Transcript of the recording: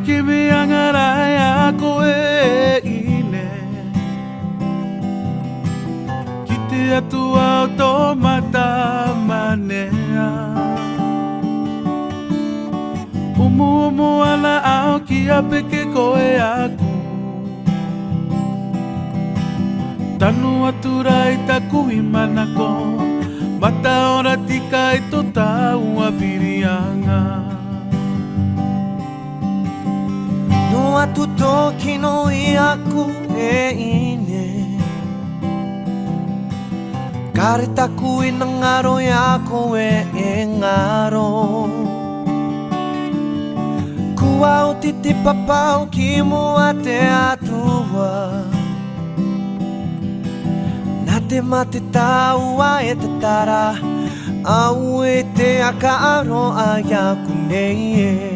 Kimi angarai ako ine Kite atua automata manea Umu ala au kia peke koe aku Tanu aturai taku imanako Mata ora tika ito tau apirianga No atu toki no iaku ine Kare taku inangaro yako engaro Kuau titi papau kimu ate atua Nate mate taua e tatara Au e te akaaro ayaku nei